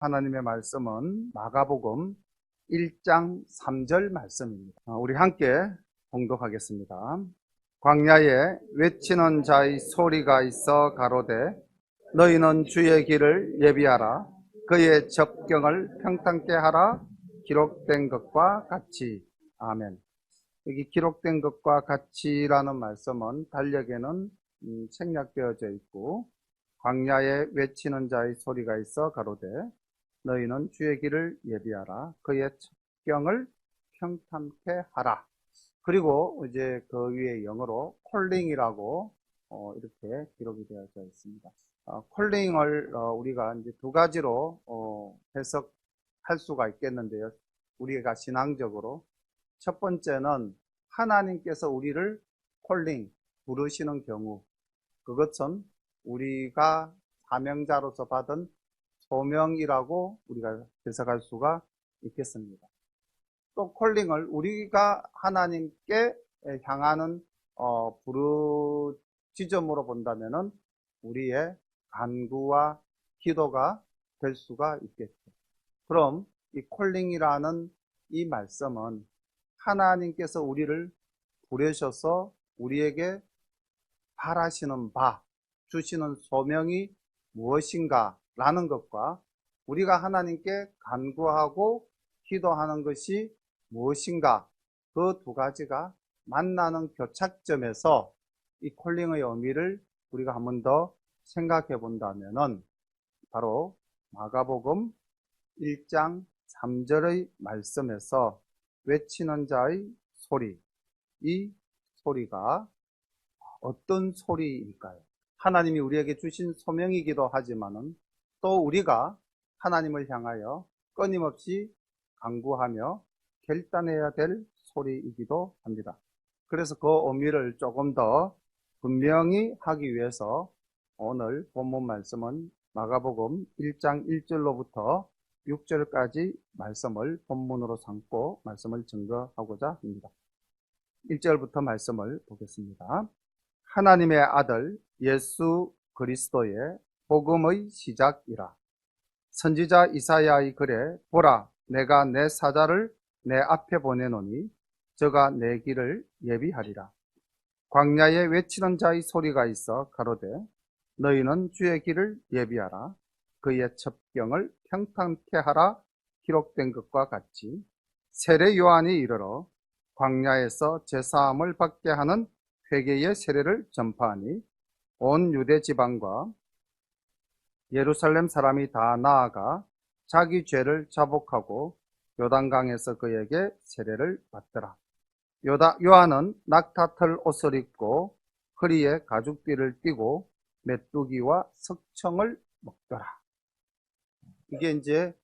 하나님의 말씀은 마가복음 1장 3절 말씀입니다. 우리 함께 봉독하겠습니다. 광야에 외치는 자의 소리가 있어 가로되 너희는 주의 길을 예비하라. 그의 접경을 평탄케 하라. 기록된 것과 같이. 아멘. 여기 기록된 것과 같이라는 말씀은 달력에는 생략되어져 있고, 광야에 외치는 자의 소리가 있어 가로되 너희는 주의 길을 예비하라. 그의 첩경을 평탄케 하라. 그리고 이제 그 위에 영어로 콜링이라고 이렇게 기록이 되어져 있습니다. 콜링을 우리가 이제 두 가지로 해석할 수가 있겠는데요. 우리가 신앙적으로 첫 번째는 하나님께서 우리를 콜링, 부르시는 경우, 그것은 우리가 사명자로서 받은 소명이라고 우리가 해석할 수가 있겠습니다. 또 콜링을 우리가 하나님께 향하는 부르 지점으로 본다면은 우리의 간구와 기도가 될 수가 있겠죠. 그럼 이 콜링이라는 이 말씀은 하나님께서 우리를 부르셔서 우리에게 바라시는 바, 주시는 소명이 무엇인가 라는 것과 우리가 하나님께 간구하고 기도하는 것이 무엇인가, 그 두 가지가 만나는 교착점에서 이 콜링의 의미를 우리가 한 번 더 생각해 본다면은 바로 마가복음 1장 3절의 말씀에서 외치는 자의 소리, 이 소리가 어떤 소리일까요? 하나님이 우리에게 주신 소명이기도 하지만은 또 우리가 하나님을 향하여 끊임없이 간구하며 결단해야 될 소리이기도 합니다. 그래서 그 의미를 조금 더 분명히 하기 위해서 오늘 본문 말씀은 마가복음 1장 1절로부터 6절까지 말씀을 본문으로 삼고 말씀을 증거하고자 합니다. 1절부터 말씀을 보겠습니다. 하나님의 아들 예수 그리스도의 복음의 시작이라. 선지자 이사야의 글에 보라, 내가 내 사자를 내 앞에 보내노니 저가 내 길을 예비하리라. 광야에 외치는 자의 소리가 있어 가로되 너희는 주의 길을 예비하라. 그의 첩경을 평탄케 하라. 기록된 것과 같이. 세례 요한이 이르러 광야에서 제사함을 받게 하는 회개의 세례를 전파하니 온 유대 지방과 예루살렘 사람이 다 나아가 자기 죄를 자복하고 요단강에서 그에게 세례를 받더라. 요한은 낙타털 옷을 입고 허리에 가죽띠를 띠고 메뚜기와 석청을 먹더라. 이게 이제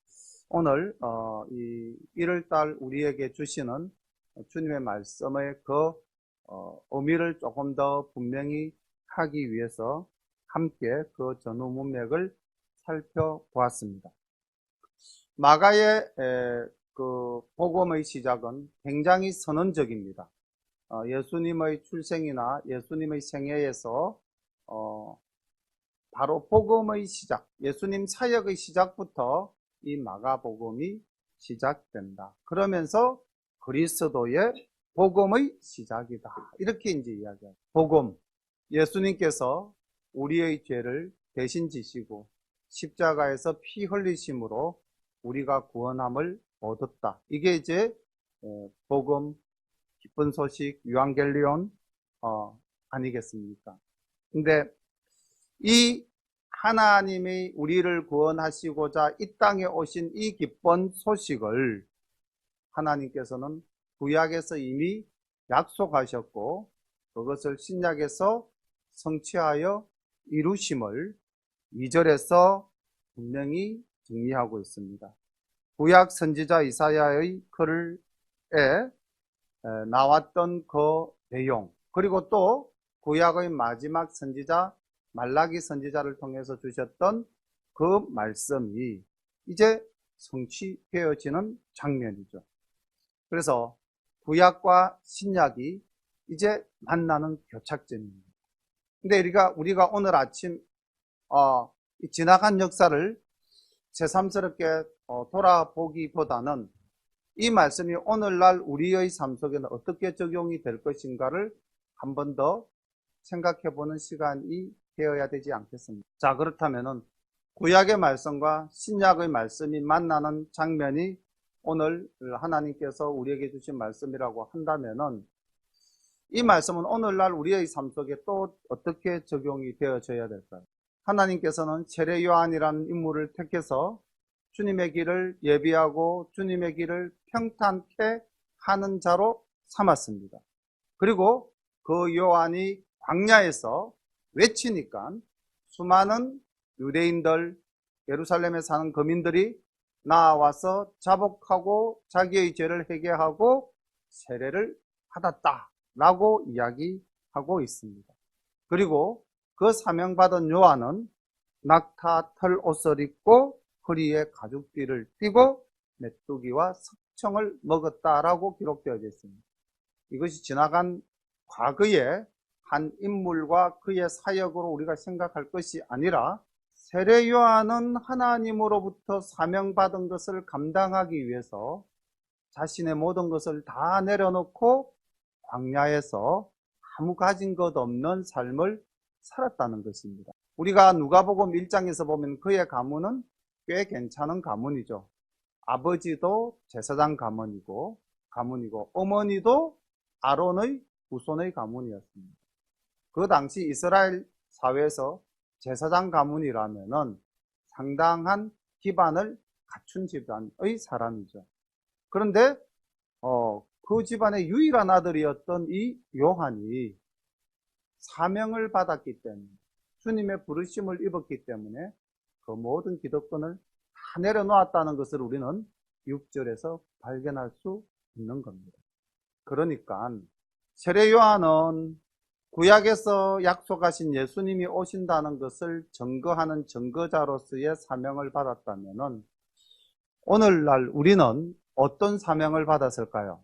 오늘 이 1월달 우리에게 주시는 주님의 말씀의 그 의미를 조금 더 분명히 하기 위해서 함께 그 전후 문맥을 살펴보았습니다. 마가의 그 복음의 시작은 굉장히 선언적입니다. 예수님의 출생이나 예수님의 생애에서 바로 복음의 시작, 예수님 사역의 시작부터 이 마가복음이 시작된다. 그러면서 그리스도의 복음의 시작이다. 이렇게 이제 이야기합니다. 복음, 예수님께서 우리의 죄를 대신 지시고 십자가에서 피 흘리심으로 우리가 구원함을 얻었다. 이게 이제 복음, 기쁜 소식, 유앙겔리온 아니겠습니까? 근데 이 하나님이 우리를 구원하시고자 이 땅에 오신 이 기쁜 소식을 하나님께서는 구약에서 이미 약속하셨고 그것을 신약에서 성취하여 이루심을 2절에서 분명히 정리하고 있습니다. 구약 선지자 이사야의 글에 나왔던 그 내용, 그리고 또 구약의 마지막 선지자 말라기 선지자를 통해서 주셨던 그 말씀이 이제 성취되어지는 장면이죠. 그래서 구약과 신약이 이제 만나는 교착점입니다. 근데 우리가 오늘 아침 지나간 역사를 새삼스럽게 돌아보기보다는 이 말씀이 오늘날 우리의 삶 속에는 어떻게 적용이 될 것인가를 한 번 더 생각해 보는 시간이 되어야 되지 않겠습니까? 자, 그렇다면은 구약의 말씀과 신약의 말씀이 만나는 장면이 오늘 하나님께서 우리에게 주신 말씀이라고 한다면은 이 말씀은 오늘날 우리의 삶 속에 또 어떻게 적용이 되어져야 될까요? 하나님께서는 세례 요한이라는 인물을 택해서 주님의 길을 예비하고 주님의 길을 평탄케 하는 자로 삼았습니다. 그리고 그 요한이 광야에서 외치니까 수많은 유대인들, 예루살렘에 사는 거민들이 나와서 자복하고 자기의 죄를 회개하고 세례를 받았다라고 이야기하고 있습니다. 그리고 그 사명받은 요한은 낙타 털 옷을 입고 허리에 가죽띠를 띠고 메뚜기와 석청을 먹었다라고 기록되어져 있습니다. 이것이 지나간 과거의 한 인물과 그의 사역으로 우리가 생각할 것이 아니라 세례 요한은 하나님으로부터 사명받은 것을 감당하기 위해서 자신의 모든 것을 다 내려놓고 광야에서 아무 가진 것 없는 삶을 살았다는 것입니다. 우리가 누가복음 1장에서 보면 그의 가문은 꽤 괜찮은 가문이죠. 아버지도 제사장 가문이고 어머니도 아론의 후손의 가문이었습니다. 그 당시 이스라엘 사회에서 제사장 가문이라면은 상당한 기반을 갖춘 집안의 사람이죠. 그런데 그 집안의 유일한 아들이었던 이 요한이 사명을 받았기 때문에 주님의 부르심을 입었기 때문에 그 모든 기득권을 다 내려놓았다는 것을 우리는 6절에서 발견할 수 있는 겁니다. 그러니까 세례 요한은 구약에서 약속하신 예수님이 오신다는 것을 증거하는 증거자로서의 사명을 받았다면 오늘날 우리는 어떤 사명을 받았을까요?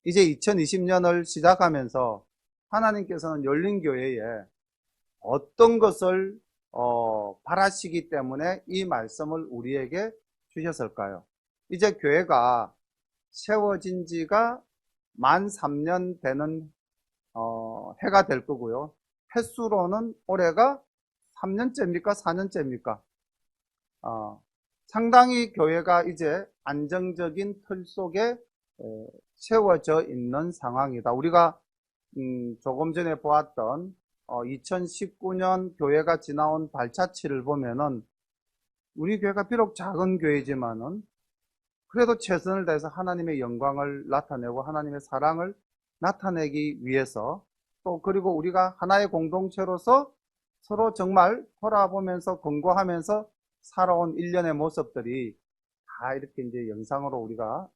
이제 2020년을 시작하면서 하나님께서는 열린교회에 어떤 것을 바라시기 때문에 이 말씀을 우리에게 주셨을까요? 이제 교회가 세워진 지가 만 3년 되는 해가 될 거고요. 횟수로는 올해가 3년째입니까? 4년째입니까? 상당히 교회가 이제 안정적인 틀 속에 세워져 있는 상황이다. 우리가 조금 전에 보았던 2019년 교회가 지나온 발자취를 보면은 우리 교회가 비록 작은 교회지만은 그래도 최선을 다해서 하나님의 영광을 나타내고 하나님의 사랑을 나타내기 위해서 또 그리고 우리가 하나의 공동체로서 서로 정말 돌아보면서 권고하면서 살아온 일련의 모습들이 다 이렇게 이제 영상으로 우리가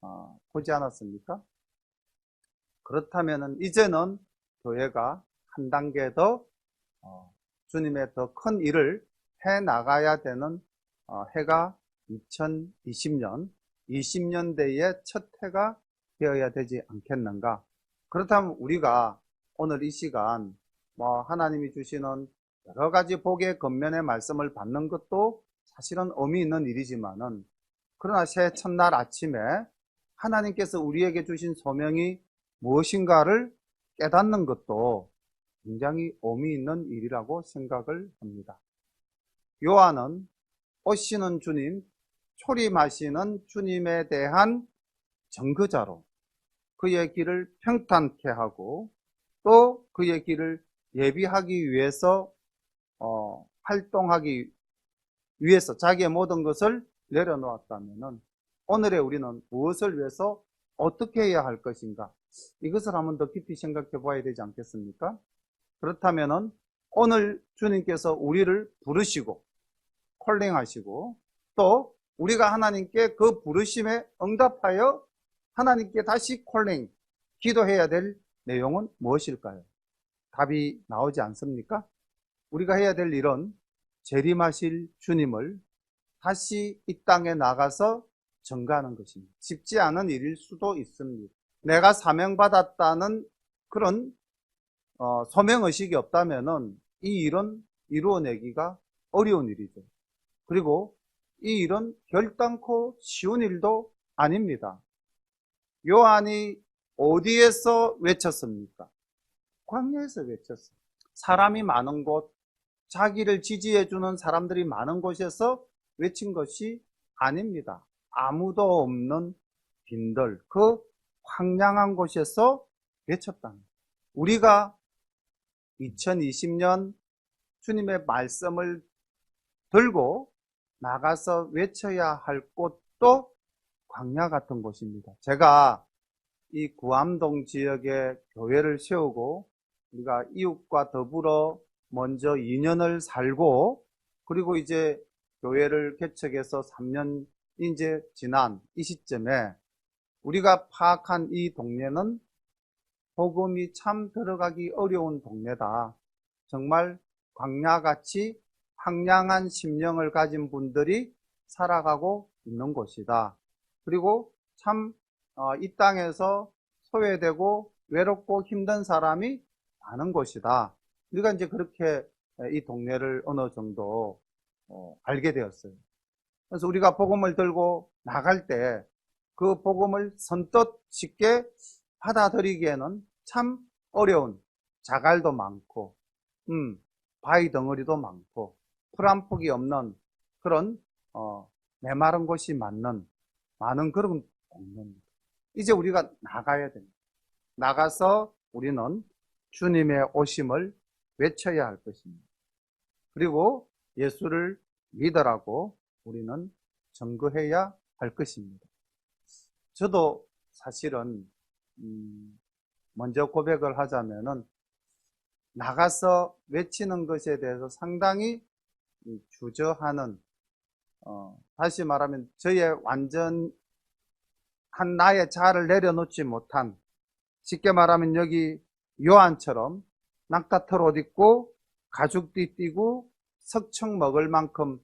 보지 않았습니까? 그렇다면은 이제는 교회가 한 단계 더 주님의 더 큰 일을 해 나가야 되는 해가 2020년 20년대의 첫 해가 되어야 되지 않겠는가? 그렇다면 우리가 오늘 이 시간 하나님이 주시는 여러 가지 복의 겉면의 말씀을 받는 것도 사실은 의미 있는 일이지만은 그러나 새해 첫날 아침에 하나님께서 우리에게 주신 소명이 무엇인가를 깨닫는 것도 굉장히 의미 있는 일이라고 생각을 합니다. 요한은 오시는 주님, 초림하시는 주님에 대한 증거자로 그의 길을 평탄케 하고 또 그의 길을 예비하기 위해서 활동하기 위해서 자기의 모든 것을 내려놓았다면 오늘의 우리는 무엇을 위해서 어떻게 해야 할 것인가? 이것을 한번 더 깊이 생각해 봐야 되지 않겠습니까? 그렇다면 오늘 주님께서 우리를 부르시고 콜링하시고 또 우리가 하나님께 그 부르심에 응답하여 하나님께 다시 콜링, 기도해야 될 내용은 무엇일까요? 답이 나오지 않습니까? 우리가 해야 될 일은 재림하실 주님을 다시 이 땅에 나가서 증거하는 것입니다. 쉽지 않은 일일 수도 있습니다. 내가 사명받았다는 그런 소명의식이 없다면 이 일은 이루어내기가 어려운 일이죠. 그리고 이 일은 결단코 쉬운 일도 아닙니다. 요한이 어디에서 외쳤습니까? 광야에서 외쳤어요. 사람이 많은 곳, 자기를 지지해주는 사람들이 많은 곳에서 외친 것이 아닙니다. 아무도 없는 빈들, 그 황량한 곳에서 외쳤다는 거예요. 우리가 2020년 주님의 말씀을 들고 나가서 외쳐야 할 곳도 광야 같은 곳입니다. 제가 이 구암동 지역에 교회를 세우고 우리가 이웃과 더불어 먼저 2년을 살고 그리고 이제 교회를 개척해서 3년 이제 지난 이 시점에 우리가 파악한 이 동네는 복음이 참 들어가기 어려운 동네다. 정말 광야같이 황량한 심령을 가진 분들이 살아가고 있는 곳이다. 그리고 참 이 땅에서 소외되고 외롭고 힘든 사람이 많은 곳이다. 우리가 이제 그렇게 이 동네를 어느 정도 알게 되었어요. 그래서 우리가 복음을 들고 나갈 때 그 복음을 선뜻 쉽게 받아들이기에는 참 어려운 자갈도 많고 바위 덩어리도 많고 풀 한 폭이 없는 그런 메마른 곳이 많은 그런 동네입니다. 이제 우리가 나가야 됩니다. 나가서 우리는 주님의 오심을 외쳐야 할 것입니다. 그리고 예수를 믿으라고 우리는 증거해야 할 것입니다. 저도 사실은 먼저 고백을 하자면은 나가서 외치는 것에 대해서 상당히 주저하는 다시 말하면 저의 완전한 나의 자아를 내려놓지 못한 쉽게 말하면 여기 요한처럼 낙타털 옷 입고 가죽띠 띠고 석청 먹을 만큼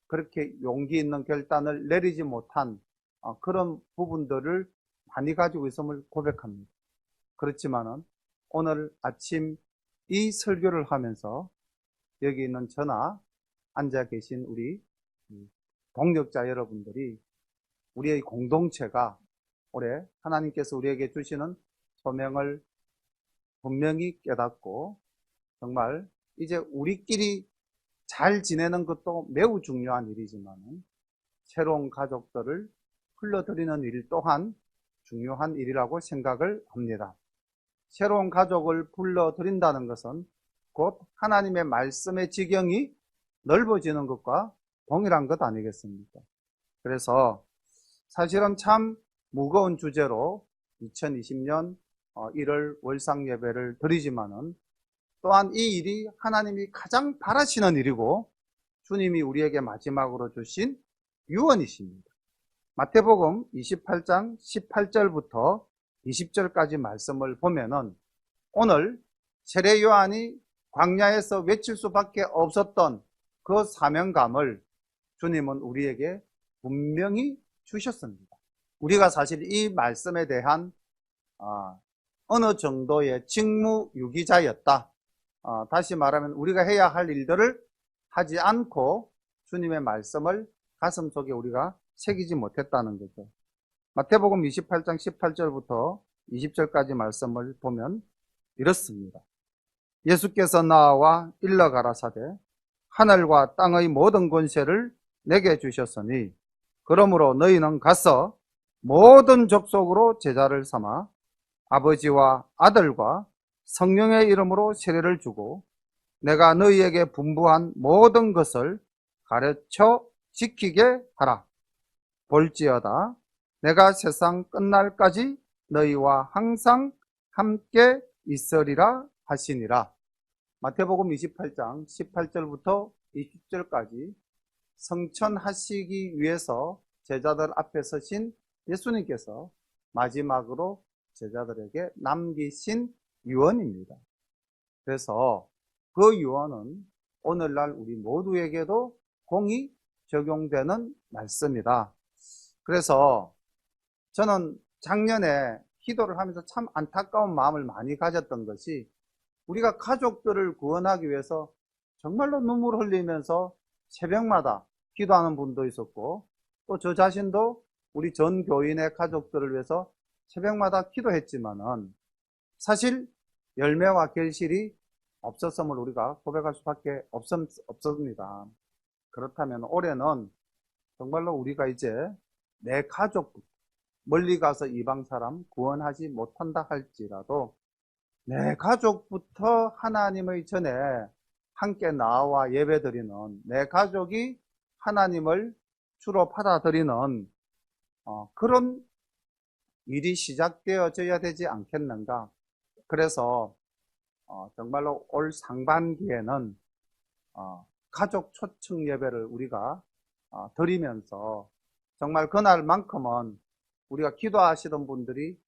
그렇게 용기 있는 결단을 내리지 못한 그런 부분들을 많이 가지고 있음을 고백합니다. 그렇지만은 오늘 아침 이 설교를 하면서 여기 있는 저나 앉아 계신 우리 동역자 여러분들이 우리의 공동체가 올해 하나님께서 우리에게 주시는 소명을 분명히 깨닫고 정말 이제 우리끼리 잘 지내는 것도 매우 중요한 일이지만 새로운 가족들을 흘러들이는 일 또한 중요한 일이라고 생각을 합니다. 새로운 가족을 불러들인다는 것은 곧 하나님의 말씀의 지경이 넓어지는 것과 동일한 것 아니겠습니까? 그래서 사실은 참 무거운 주제로 2020년 1월 월상 예배를 드리지만은 또한 이 일이 하나님이 가장 바라시는 일이고 주님이 우리에게 마지막으로 주신 유언이십니다. 마태복음 28장 18절부터 20절까지 말씀을 보면은 오늘 세례 요한이 광야에서 외칠 수밖에 없었던 그 사명감을 주님은 우리에게 분명히 주셨습니다. 우리가 사실 이 말씀에 대한 어느 정도의 직무유기자였다. 다시 말하면 우리가 해야 할 일들을 하지 않고 주님의 말씀을 가슴속에 우리가 새기지 못했다는 거죠. 마태복음 28장 18절부터 20절까지 말씀을 보면 이렇습니다. 예수께서 나와 일러 가라사대 하늘과 땅의 모든 권세를 내게 주셨으니 그러므로 너희는 가서 모든 족속으로 제자를 삼아 아버지와 아들과 성령의 이름으로 세례를 주고 내가 너희에게 분부한 모든 것을 가르쳐 지키게 하라. 볼지어다 내가 세상 끝날까지 너희와 항상 함께 있으리라 하시니라. 마태복음 28장 18절부터 20절까지 성천하시기 위해서 제자들 앞에 서신 예수님께서 마지막으로 제자들에게 남기신 유언입니다. 그래서 그 유언은 오늘날 우리 모두에게도 공히 적용되는 말씀이다. 그래서 저는 작년에 기도를 하면서 참 안타까운 마음을 많이 가졌던 것이 우리가 가족들을 구원하기 위해서 정말로 눈물 흘리면서 새벽마다 기도하는 분도 있었고, 또 저 자신도 우리 전 교인의 가족들을 위해서 새벽마다 기도했지만은 사실 열매와 결실이 없었음을 우리가 고백할 수밖에 없습니다. 그렇다면 올해는 정말로 우리가 이제 내 가족, 멀리 가서 이방 사람 구원하지 못한다 할지라도 내 가족부터 하나님의 전에 함께 나와 예배드리는, 내 가족이 하나님을 주로 받아들이는 그런 일이 시작되어져야 되지 않겠는가. 그래서 정말로 올 상반기에는 가족 초청 예배를 우리가 드리면서 정말 그날만큼은 우리가 기도하시던 분들이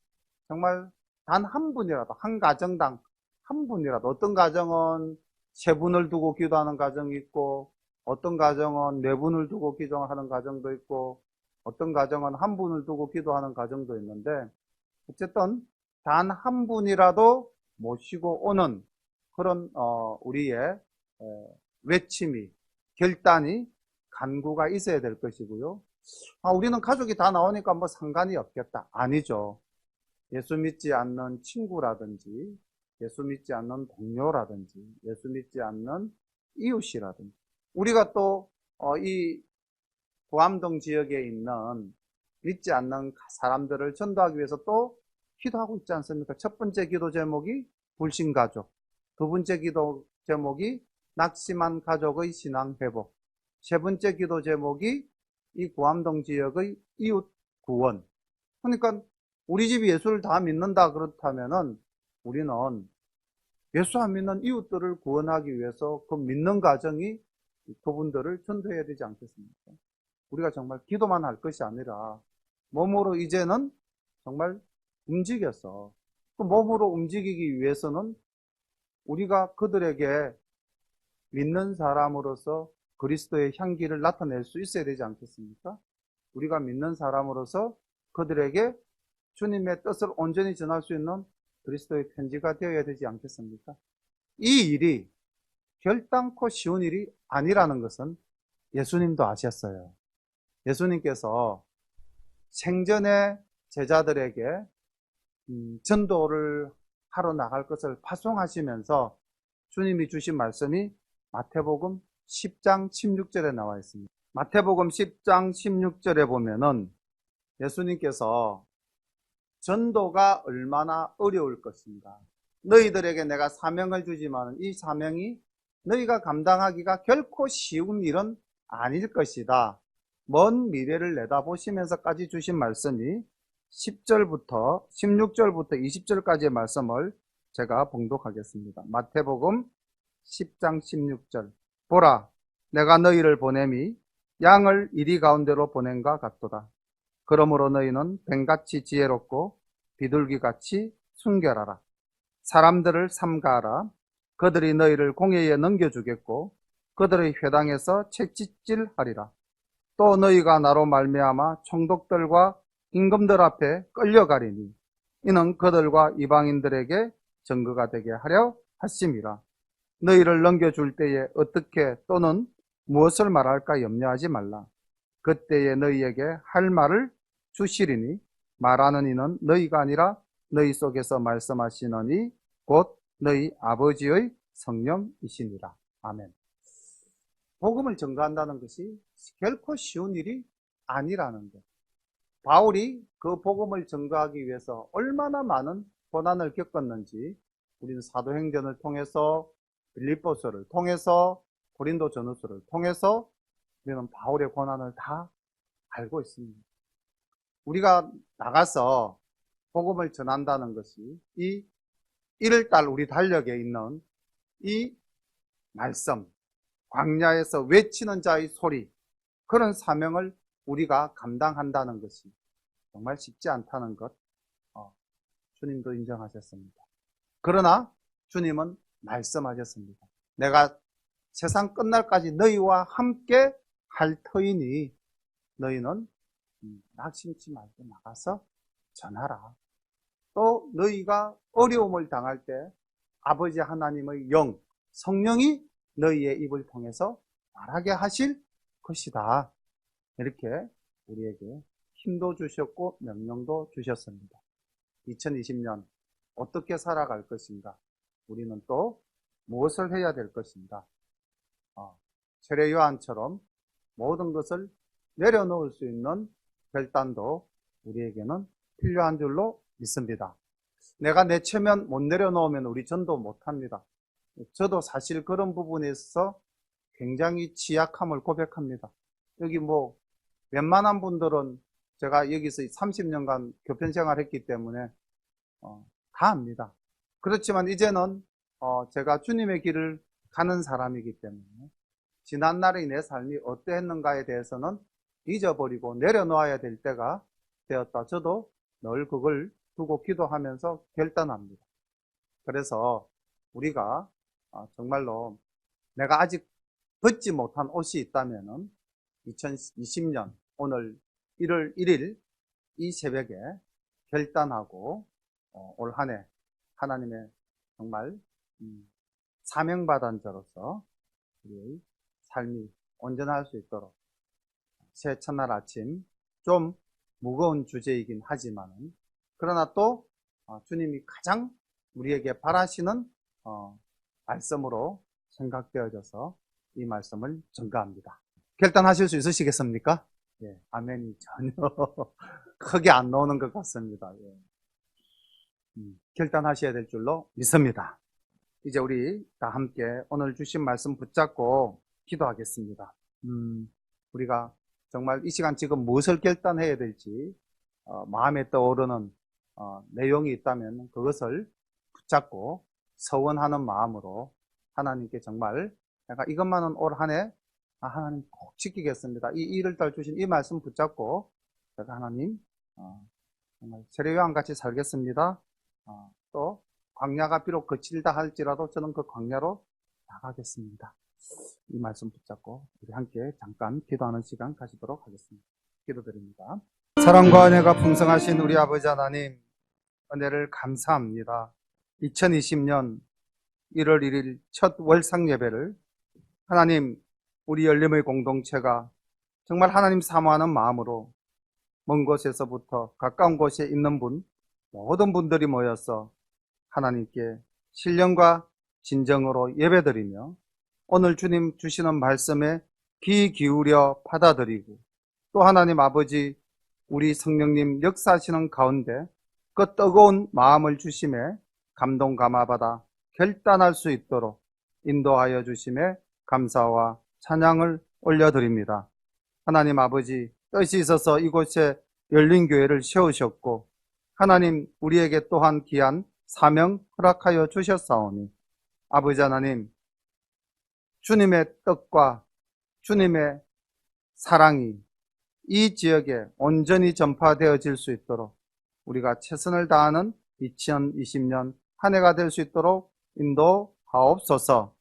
정말 단 한 분이라도, 한 가정당 한 분이라도, 어떤 가정은 세 분을 두고 기도하는 가정이 있고, 어떤 가정은 네 분을 두고 기도하는 가정도 있고, 어떤 가정은 한 분을 두고 기도하는 가정도 있는데, 어쨌든 단 한 분이라도 모시고 오는 그런 우리의 외침이, 결단이, 간구가 있어야 될 것이고요. 우리는 가족이 다 나오니까 뭐 상관이 없겠다. 아니죠. 예수 믿지 않는 친구라든지, 예수 믿지 않는 동료라든지, 예수 믿지 않는 이웃이라든지, 우리가 또 이 구암동 지역에 있는 믿지 않는 사람들을 전도하기 위해서 또 기도하고 있지 않습니까? 첫 번째 기도 제목이 불신가족, 두 번째 기도 제목이 낙심한 가족의 신앙 회복, 세 번째 기도 제목이 이 구암동 지역의 이웃 구원. 그러니까 우리 집이 예수를 다 믿는다 그렇다면은 우리는 예수 안 믿는 이웃들을 구원하기 위해서 그 믿는 가정이 그분들을 전도해야 되지 않겠습니까? 우리가 정말 기도만 할 것이 아니라 몸으로 이제는 정말 움직여서, 그 몸으로 움직이기 위해서는 우리가 그들에게 믿는 사람으로서 그리스도의 향기를 나타낼 수 있어야 되지 않겠습니까? 우리가 믿는 사람으로서 그들에게 주님의 뜻을 온전히 전할 수 있는 그리스도의 편지가 되어야 되지 않겠습니까? 이 일이 결단코 쉬운 일이 아니라는 것은 예수님도 아셨어요. 예수님께서 생전에 제자들에게 전도를 하러 나갈 것을 파송하시면서 주님이 주신 말씀이 마태복음 10장 16절에 나와 있습니다. 마태복음 10장 16절에 보면은 예수님께서 전도가 얼마나 어려울 것인가. 너희들에게 내가 사명을 주지만 이 사명이 너희가 감당하기가 결코 쉬운 일은 아닐 것이다. 먼 미래를 내다보시면서까지 주신 말씀이 10절부터 16절부터 20절까지의 말씀을 제가 봉독하겠습니다. 마태복음 10장 16절. 보라, 내가 너희를 보냄이 양을 이리 가운데로 보낸과 같도다. 그러므로 너희는 뱀같이 지혜롭고 비둘기같이 순결하라. 사람들을 삼가하라. 그들이 너희를 공회에 넘겨주겠고 그들의 회당에서 채찍질하리라. 또 너희가 나로 말미암아 총독들과 임금들 앞에 끌려가리니 이는 그들과 이방인들에게 증거가 되게 하려 하심이라. 너희를 넘겨줄 때에 어떻게 또는 무엇을 말할까 염려하지 말라. 그때에 너희에게 할 말을 주시리니 말하는 이는 너희가 아니라 너희 속에서 말씀하시느니 곧 너희 아버지의 성령이시니라. 아멘. 복음을 전가한다는 것이 결코 쉬운 일이 아니라는 것. 바울이 그 복음을 전가하기 위해서 얼마나 많은 고난을 겪었는지 우리는 사도행전을 통해서, 빌립보서를 통해서, 고린도 전후서를 통해서 우리는 바울의 고난을 다 알고 있습니다. 우리가 나가서 복음을 전한다는 것이 이 1월달 우리 달력에 있는 이 말씀, 광야에서 외치는 자의 소리, 그런 사명을 우리가 감당한다는 것이 정말 쉽지 않다는 것, 주님도 인정하셨습니다. 그러나 주님은 말씀하셨습니다. 내가 세상 끝날까지 너희와 함께 할 터이니 너희는 낙심치 말고 나가서 전하라. 또 너희가 어려움을 당할 때 아버지 하나님의 영, 성령이 너희의 입을 통해서 말하게 하실 것이다. 이렇게 우리에게 힘도 주셨고 명령도 주셨습니다. 2020년 어떻게 살아갈 것인가? 우리는 또 무엇을 해야 될 것인가? 세례 요한처럼 모든 것을 내려놓을 수 있는 결단도 우리에게는 필요한 줄로 믿습니다. 내가 내체면 못 내려놓으면 우리 전도 못합니다. 저도 사실 그런 부분에 있어서 굉장히 취약함을 고백합니다. 여기 웬만한 분들은 제가 여기서 30년간 교편 생활했기 때문에 다 압니다. 그렇지만 이제는 제가 주님의 길을 가는 사람이기 때문에 지난날의 내 삶이 어떠했는가에 대해서는 잊어버리고 내려놓아야 될 때가 되었다. 저도 늘 그걸 두고 기도하면서 결단합니다. 그래서 우리가 정말로 내가 아직 벗지 못한 옷이 있다면은 2020년 오늘 1월 1일 이 새벽에 결단하고 올 한 해 하나님의 정말 사명받은 자로서 우리의 삶이 온전할 수 있도록 새 첫날 아침 좀 무거운 주제이긴 하지만은 그러나 또 주님이 가장 우리에게 바라시는 말씀으로 생각되어져서 이 말씀을 전가합니다. 결단하실 수 있으시겠습니까? 예, 아멘이 전혀 크게 안 나오는 것 같습니다. 예. 결단하셔야 될 줄로 믿습니다. 이제 우리 다 함께 오늘 주신 말씀 붙잡고 기도하겠습니다. 우리가 정말 이 시간 지금 무엇을 결단해야 될지 마음에 떠오르는 내용이 있다면 그것을 붙잡고 서원하는 마음으로 하나님께 정말 내가 이것만은 올 한 해 하나님 꼭 지키겠습니다. 이 1월달 주신 이 말씀 붙잡고 제가 하나님 정말 세례요한 같이 살겠습니다. 또 광야가 비록 거칠다 할지라도 저는 그 광야로 나가겠습니다. 이 말씀 붙잡고 우리 함께 잠깐 기도하는 시간 가지도록 하겠습니다. 기도드립니다. 사랑과 은혜가 풍성하신 우리 아버지 하나님, 은혜를 감사합니다. 2020년 1월 1일 첫 월상 예배를 하나님, 우리 열림의 공동체가 정말 하나님 사모하는 마음으로 먼 곳에서부터 가까운 곳에 있는 모든 분들이 모여서 하나님께 신령과 진정으로 예배드리며 오늘 주님 주시는 말씀에 귀 기울여 받아들이고 또 하나님 아버지 우리 성령님 역사하시는 가운데 그 뜨거운 마음을 주심에 감동 감화받아 결단할 수 있도록 인도하여 주심에 감사와 찬양을 올려드립니다. 하나님 아버지 뜻이 있어서 이곳에 열린교회를 세우셨고 하나님 우리에게 또한 귀한 사명 허락하여 주셨사오니 아버지 하나님 주님의 뜻과 주님의 사랑이 이 지역에 온전히 전파되어질 수 있도록 우리가 최선을 다하는 2020년 한 해가 될 수 있도록 인도하옵소서.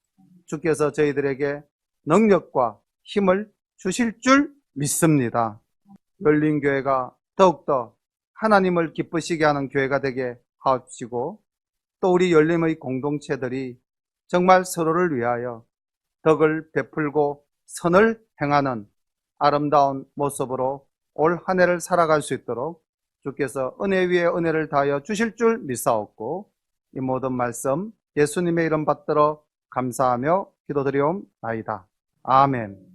주께서 저희들에게 능력과 힘을 주실 줄 믿습니다. 열린교회가 더욱더 하나님을 기쁘시게 하는 교회가 되게 하옵시고 또 우리 열림의 공동체들이 정말 서로를 위하여 덕을 베풀고 선을 행하는 아름다운 모습으로 올 한 해를 살아갈 수 있도록 주께서 은혜 위에 은혜를 다하여 주실 줄 믿사옵고 이 모든 말씀 예수님의 이름 받들어 감사하며 기도드리옵나이다. 아멘.